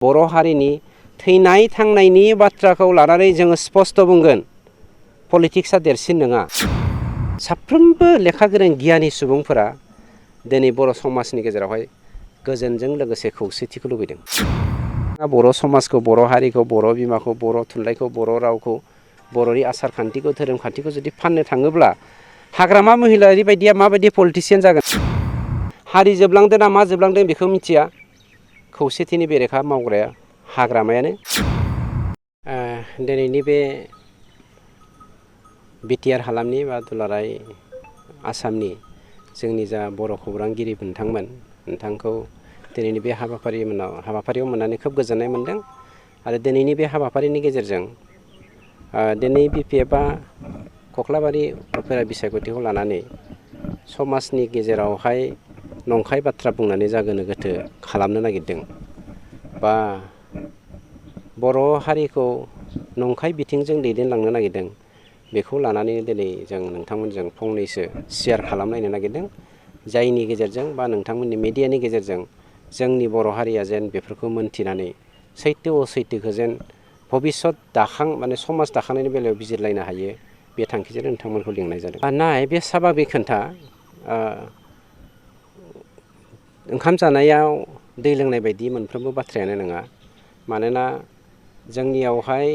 बर' हारिनि थैनाय थांनायनि बाथ्राखौ लानानै जोङो स्पष्ट बुंगोन पलिटिक्सआ देरसिन नङा। साफ्रोमबो लेखा गोरों गियानि सुबुंफोरा दिनै बर' समाजनि गेजेरावहाय गोजोनजों लोगोसे खौसेथिखौ लुबैदों। बर' समाजखौ, बर' हारिखौ, बर' बिमाखौ, बर' थुनलाइखौ, बर' रावखौ, बर'नि आसार खान्थिखौ, धोरोम खान्थिखौ जुदि फाननो थाङोब्ला हाग्रामा महिलारि बायदिया माबायदि पलिटिसियान जागोन? हारि जोबलांदों ना मा जोबलांदों बेखौ मिथिया, खौसेथिनि बेरेखा मावग्राया हाग्रामायानो। दिनैनि बे बिटिआर हालामनि बा दुलाराय आसामनि जोंनि जा बर' खौरांगिरि नोंथांखौ दिनैनि बे हाबाफारियाव मोननानै खोब गोजोननाय मोनदों। आरो दिनैनि बे हाबाफारिनि गेजेरजों दिनै बिपिएफआ कख्लाबारि उफेरा बिसायख'थिखौ लानानै समाजनि गेजेरावहाय नंखाय बाथ्रा बुंनानै जागोनो गोथो खालामनो नागिरदों बा बर' हारिखौ नंखाय बिथिंजों दैदेनलांनो नागिरदों, बेखौ लानानै दिनै जों नोंथांमोनजों फंनैसो शेयार खालामलायनो नागिरदों, जायनि गेजेरजों बा नोंथांमोननि मिडियानि गेजेरजों जोंनि बर' हारिया जेन बेफोरखौ मोनथिनानै सैथो असैथोखौ जेन भबिसत माने समाज दाखांनायनि बेलायाव बिजिरलायनो हायो, बे थांखिजों नोंथांमोनखौ लिंनाय जादों। नाय बे साभाबिक खोन्था ओंखाम जानायाव दै लोंनाय बायदि मोनफ्रोमबो बाथ्रायानो नङा। मानोना जोंनियावहाय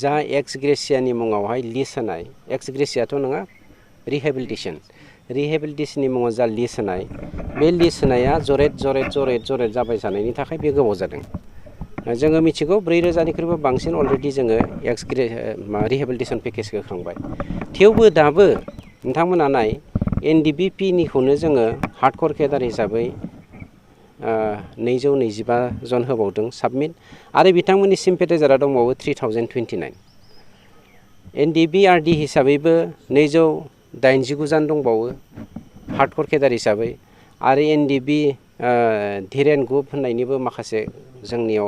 जा एक्स ग्रेसियानि मुङावहाय लिस्ट होनाय, एक्स ग्रेसियाथ' नङा, रिहेबिलिटेसननि मुङाव जा लिस्ट होनाय, बे लिस्ट होनाया जरेद जाबाय जानायनि थाखाय बे गोबाव जादों। जोङो मिथिगौ 4,000निख्रुइबो बांसिन अलरेडि जोङो रिहेबिलिटेसन पेकेजखौ होखांबाय। थेवबो दाबो नोंथांमोना नाय NDBPनिखौनो जोङो हार्डकर केडार हिसाबै 225 जन होबावदों साबमिट, आरो बिथांमोननि सिम्पेटाइजारा दंबावो 3029। NDBRD हिसाबैबो 289 जन दंबावो हार्डकर केडार हिसाबै, आरो NDB धीरेन ग्रुप होननायनिबो माखासे जोंनियाव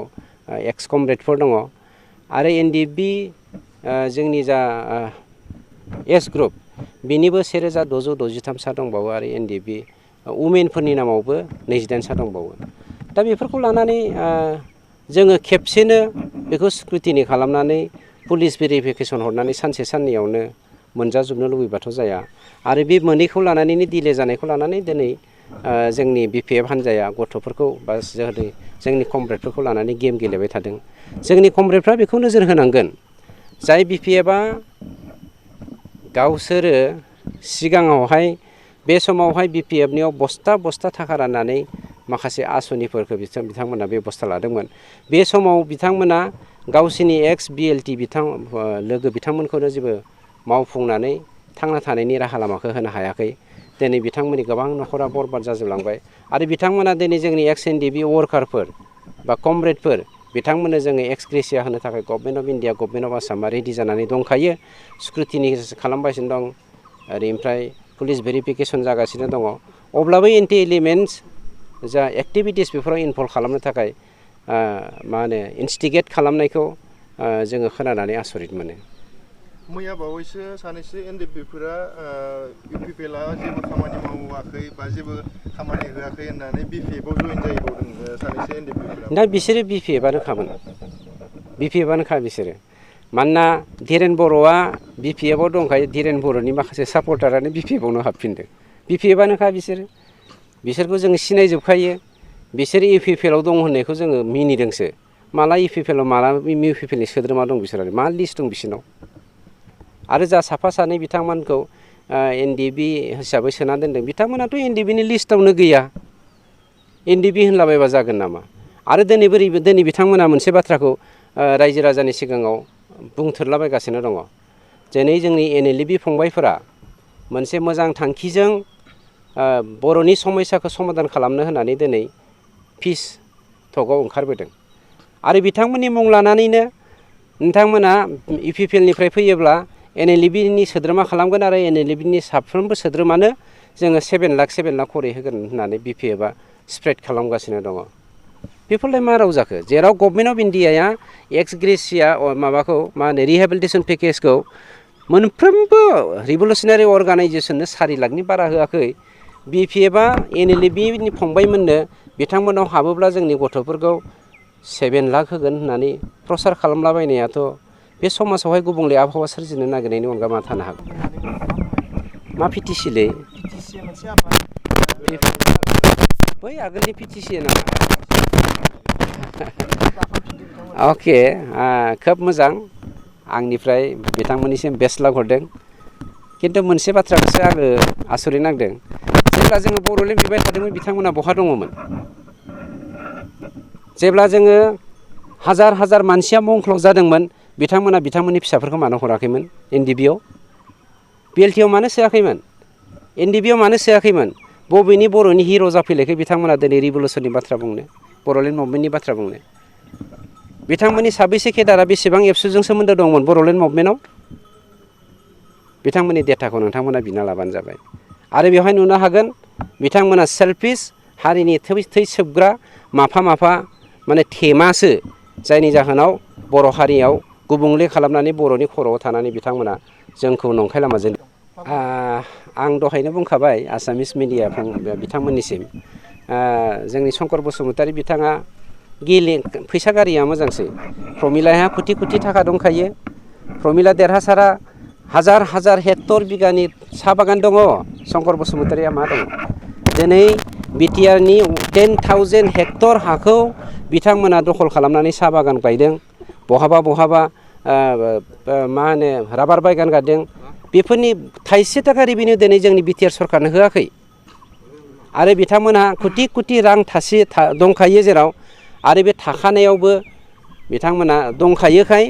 एक्स कमरेडफोर दङ, आरो NDB जोंनि जा एस ग्रुप बेनिबो 1,663 सा दंबावो, आरो NDB उमेनफोरनि नामावबो 28 सा दंबावो। दा बेफोरखौ लानानै जोङो खेबसेनो बेखौ स्क्रुटिनि खालामनानै पुलिस भेरिफिकेसन हरनानै सानसे साननैयावनो मोनजाजोबनो लुबैबाथ' जाया। आरो बे मोननैखौ लानानैनो दिले जानायखौ लानानै दिनै जोंनि बिपिएफ हान्जाया गथ'फोरखौ बा जोंनि कमरेडफोरखौ लानानै गेम गेलेबाय थादों। जोंनि कमरेडफ्रा बेखौ नोजोर होनांगोन, जाय बिपिएफआ गावसोरो सिगाङावहाय बे समावहाय बिपिएफनियाव बस्था थाखा राननानै माखासे आसनिफोरखौ बिथांमोना बेबस्था लादोंमोन। बे समाव बिथांमोना गावसोरनि एक्स BLT लोगो बिथांमोनखौनो जेबो मावफुंनानै थांना थानायनि राहा लामाखौ होनो हायाखै। दिनै बिथांमोननि गोबां न'खरा बरबाद जाजोबलांबाय, आरो बिथांमोना दिनै जोंनि एक्स NDB वार्कारफोर बा कमरेडफोर बिथांमोननो जोङो एक्स ग्रेसिया होनो थाखाय government of India, government of आसामा रेडि जानानै दंखायो, स्क्रुटिनि खालामगासिनो दं, ओमफ्राय पुलिस भेरिफिकेसन जागासिनो दङ। अब्लाबो एन्टि एलिमेन्टस जा एक्टिभिटिस बेफोराव इनभल्भ खालामनो थाखाय इन्स्टिगेट खालामनायखौ जोङो खोनानानै आसरित मोनो। मैया बावैसो सानैसो NDBफोरा UPPLआ जेबो खामानि मावाखै बा जेबो खामानि होआखै होननानै बिपिएफआव जइन जाहैबावदों सानैसो NDBफोरा। दा बिसोरो बिपिएफआनोखामोन, बिपिएफआनोखा बिसोरो। मानोना धीरेन बर'आ बिपिएफआव दंखायो, धीरेन बर'नि माखासे सापर्टारानो बिपिएफआवनो हाबफिनदों। बिपिएफआनोखा बिसोरखौ जोङो सिनायजोबखायो। बिसोर UPPLआव दं होननायखौ जोङो मिनिदोंसो। माला UPPLआव माला UPPLनि सोद्रोमा दं बिसोर, मा लिस्ट दं बिसोरनाव? आरो जा साफा सानै बिथांमोनखौ NDB हिसाबै सोना दोनदों, बिथांमोनाथ' NDBनि लिस्टआवनो गैया। NDB होनलाबायबा जागोन नामा? आरो दिनै बिथांमोना मोनसे बाथ्राखौ रायजो राजानि सिगाङाव बुंथोरलाबायगासिनो दङ। दिनै जोंनि NLB फंबायफोरा मोनसे मोजां थांखिजों बर'नि समस्याखौ समाधान खालामनो होननानै दिनै पिस टकआव ओंखारबोदों, आरो बिथांमोननि मुं लानानैनो नोंथांमोना UPPLनिफ्राय फैयोब्ला NLBनि सोद्रोमा खालामगोन, आरो NLBनि साफ्रोमबो सोद्रोमानो जोङो 7 लाख खरै होगोन होननानै बिपिएफआ स्प्रेड खालामगासिनो दङ। बेफोरलाय मा राव जाखो? जेराव गभर्नमेन्ट अफ इन्डियाया एक्स ग्रेसिया रिहेबिलिटेसन पेकेजखौ मोनफ्रोमबो रिभलुसनारि अर्गानाइजेसननो 4 लाखनि बारा होआखै, बिपिएफआ NLBनि फंबायमोननो बिथांमोनाव हाबोब्ला जोंनि गथ'फोरखौ 7 लाख होगोन होननानै प्रसार खालामलाबायनायाथ' बे समाजावहाय गुबुंले आबहावा सोरजिनो नागिरनायनि अनगा मा थानो हागौ मा पिटिसिलै बै आगोलनि पिटिसि नामा अके खोब मोजां आंनिफ्राय बिथांमोननिसिम बेस्ट लाक हरदों खिन्थु मोनसे बाथ्राखौसो आङो आसरित नांदों जेब्ला जोङो बर'लेण्ड बिबाय थादोंमोन बिथांमोना बहा दङमोन जेब्ला जोङो हाजार हाजार मानसिया मुंख्लं जादोंमोन बिथांमोना बिथांमोननि फिसाफोरखौ मानो हराखैमोन एनडिपिआव बिएलटिआव मानो सोआखैमोन एनडिपिआव मानो सोआखैमोन बबेनि बर'नि हिर' जाफैलायखै बिथांमोना दिनै रिभलुसननि बाथ्रा बुंनो बर'लेण्ड मुभमेन्टनि बाथ्रा बुंनो बिथांमोननि साबैसे केडारा बेसेबां एबसुजों सोमोन्दो दंमोन बर'लेण्ड मुभमेन्टआव बिथांमोननि डेटाखौ नोंथांमोना बिना लाबानो जाबाय आरो बेवहाय नुनो हागोन बिथांमोना सेल्फिस हारिनि थै सोबग्रा माफा माफा माने थेमासो जायनि जाहोनाव बर' हारियाव गुबुंले खालामनानै बर'नि खर'आव थानानै बिथांमोना जोंखौ नंखाय लामाजों आं दहायनो बुंखाबाय आसामिस मिडिया बिथांमोननिसिम जोंनि शंकर बसुमतारी बिथाङा फैसा गारिया मोजांसै प्रमिलाहा कोटि कोटि थाखा दंखायो प्रमिला देरहासारा हाजार हाजार हेक्टर बिगानि साहा बागान दङ शंकर बसुमतारीया मा दङ दिनै बिटिआरनि 10,000 हेक्टर हाखौ बिथांमोना दखल खालामनानै साहा बागान गायदों बहाबा बहाबा मा होनो राबार बागान गायदों बेफोरनि थाइसे थाखा रेभिनिउ दिनै जोंनि बिटिआर सरकारनो होआखै आरो बिथांमोनहा कोटि कोटि रां दंखायो जेराव आरो बे थाखानायावबो बिथांमोना दंखायोखाय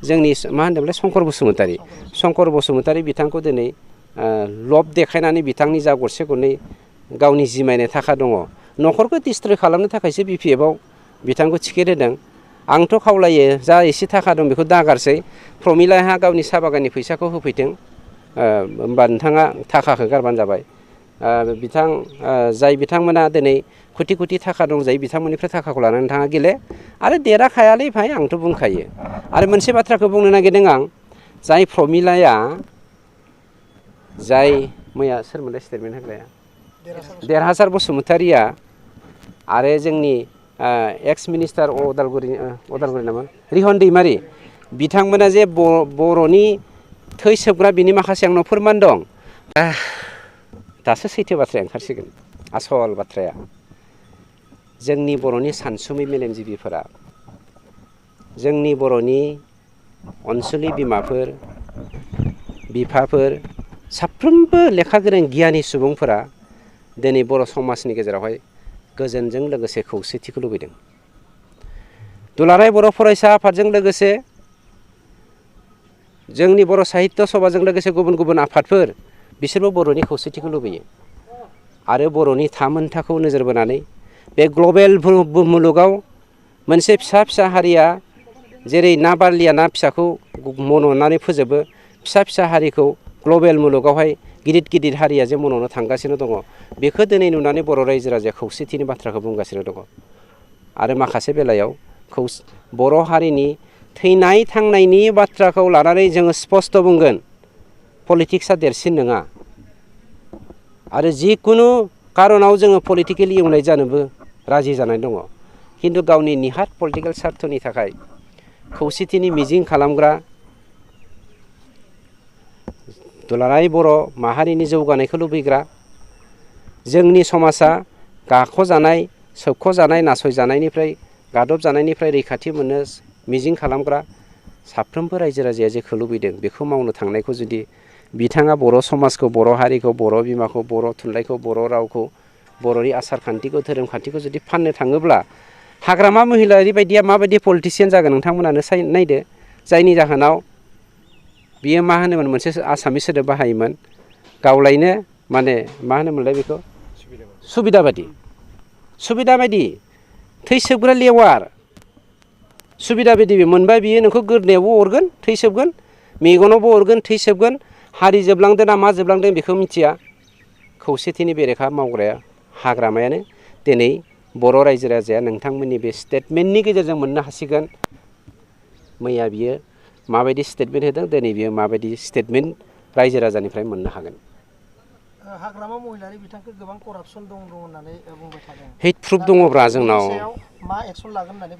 जोंनि मा होनदोंमोनलाय शंकर बसुमतारी बिथांखौ दिनै लब देखायनानै बिथांनि जा गरसे गरनै गावनि जिमायनाय थाखा दङ न'खरखौ डिस्ट्रय खालामनो थाखायसो बिपिएफआव बिथांखौ टिकेट होदों आंथ' खावलायो जा एसे थाखा दं बेखौ दागारसै प्रमिलाहा गावनि साहा बागाननि फैसाखौ होफैथों होमबा नोंथाङा थाखाखौ गारबानो जाबाय जाय बिथांमोना दिनै कोटि कोटि थाखा दंजायो बिथांमोननिफ्राय थाखाखौ लानानै नोंथाङा गेले आरो देराखायालै भाइ आंथ' बुंखायो आरो मोनसे बाथ्राखौ बुंनो नागिरदों आं जाय प्रमिलाया जाय मैया सोरमोनलाय स्टेटमेन्ट होग्राया देरहासार बसुमतारीया आरो जोंनि एक्स मिनिस्टार अदालगुरि नामा रिहन दैमारि बिथांमोना जे बर'नि थै सोबग्रा बिनि माखासे आंनाव फोरमान दं दासो सैथो बाथ्राया ओंखारसिगोन आसल बाथ्राया जोंनि बर'नि सानसुमै मेलेमजिबिफोरा जोंनि बर'नि अनसुलि बिमाफोर बिफाफोर साफ्रोमबो लेखा गोरों गियानि सुबुंफोरा दिनै बर' समाजनि गेजेरावहाय गोजोनजों लोगोसे खौसेथिखौ लुबैदों दुलाराय बर' फरायसा आफादजों लोगोसे जोंनि बर' साहित्य सभाजों लोगोसे गुबुन गुबुन आफादफोर बिसोरबो बर'नि खौसेथिखौ लुबैयो आरो बर'नि थामोनथाखौ नोजोर बोनानै बे ग्लबेल मुलुगाव मोनसे फिसा फिसा हारिया जेरै ना बारलिया ना फिसाखौ मन'नानै फोजोबो फिसा फिसा हारिखौ ग्लबेल मुलुगावहाय गिदिर गिदिर हारिया जे मन'नो थांगासिनो दङ बेखौ दिनै नुनानै बर' रायजो राजाया खौसेथिनि बाथ्राखौ बुंगासिनो दङ आरो माखासे बेलायाव बर' हारिनि थैनाय थांनायनि बाथ्राखौ लानानै जोङो स्पस्ट बुंगोन पलिटिक्सआ देरसिन नङा आरो जिखुनु कारनाव जोङो पलिटिकेलि एवनाय जानोबो राजि जानाय दङ खिन्थु गावनि निहाथ पलिटिकेल सार्थनि थाखाय खौसेथिनि मिजिं खालामग्रा दुलाराय बर' माहारिनि जौगानायखौ लुबैग्रा जोंनि समाजा गाख'जानाय सोबख'जानाय नासयजानायनिफ्राय गादबजानायनिफ्राय रैखाथि मोननो मिजिं खालामग्रा साफ्रोमबो रायजो राजाया जेखौ लुबैदों बेखौ मावनो थांनायखौ जुदि बिथाङा बर' समाजखौ बर' हारिखौ बर' बिमाखौ बर' थुनलाइखौ बर' रावखौ बर'नि आसार खान्थिखौ धोरोम खान्थिखौ जुदि फाननो थाङोब्ला हाग्रामा महिलारि बायदिया माबायदि पलिटिसियान जागोन नोंथांमोनानो नायदो जायनि जाहोनाव बियो मा होनोमोन मोनसे आसामिस सोदोब बाहायोमोन गावलायनो माने मा होनोमोनलाय बेखौ सुबिदा बायदि थै सोबग्रा लेवार सुबिदा बायदि मोनबा बियो नोंखौ गोदनायावबो अरगोन थै सोबगोन मेगनावबो अरगोन थै सोबगोन हारि जोबलांदों ना मा जोबलांदों बेखौ मिथिया खौसेथिनि बेरेखा मावग्राया हाग्रामायानो दिनै बर' रायजो राजाया नोंथांमोननि बे स्टेटमेन्टनि गेजेरजों मोननो हासिगोन मैया बियो माबायदि स्टेटमेन्ट होदों दिनै बियो माबायदि स्टेटमेन्ट रायजो राजानिफ्राय मोननो हागोन हाग्रामा महिलारि बिथांखौ गोबां करापसन दं होननानै बुंबाय थादों। हेड प्रुफ दङब्रा जोंनाव मा एक्सन लागोन होननानै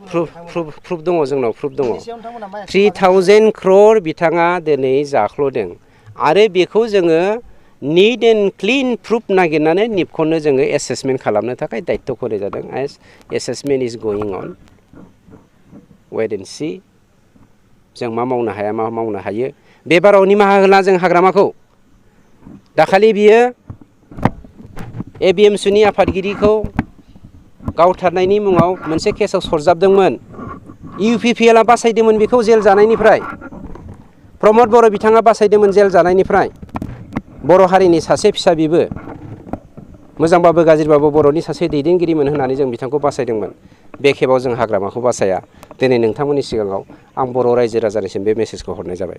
प्रुफ दङ जोंनाव प्रुफ दङ। बिनि सायाव नोंथांमोना मा 3000 crore बिथाङा दिनै जाख्ल'दों आरो बेखौ जोङो निट एन्ड क्लिन प्रुफ नागिरनानै निपखौनो जोङो एसेसमेन्ट खालामनो थाखाय दायित्व होनाय जादों। एसेसमेन्ट इज गयिं अन वेट एन्ड सि जों मा मावनो हाया मा मावनो हायो। बे बाराव निमाहा होला जों हाग्रामाखौ। दाखालि बियो ABMSनि आफादगिरिखौ गावथारनायनि मुङाव मोनसे केसाव सरजाबदोंमोन। UPPLआ बासायदोंमोन बेखौ जेल जानायनिफ्राय। प्रमद बर' बिथाङा बासायदोंमोन जेल जानायनिफ्राय। बर' हारिनि सासे फिसा बिबो मोजांबाबो गाज्रिबाबो बर'नि सासे दैदेनगिरिमोन होननानै जों बिथांखौ बासायदोंमोन। बे खेबाव जों हाग्रामाखौ बासाया। दिनै नोंथांमोननि सिगाङाव आं बर' रायजो राजानिसिम बे मेसेजखौ हरनाय जाबाय।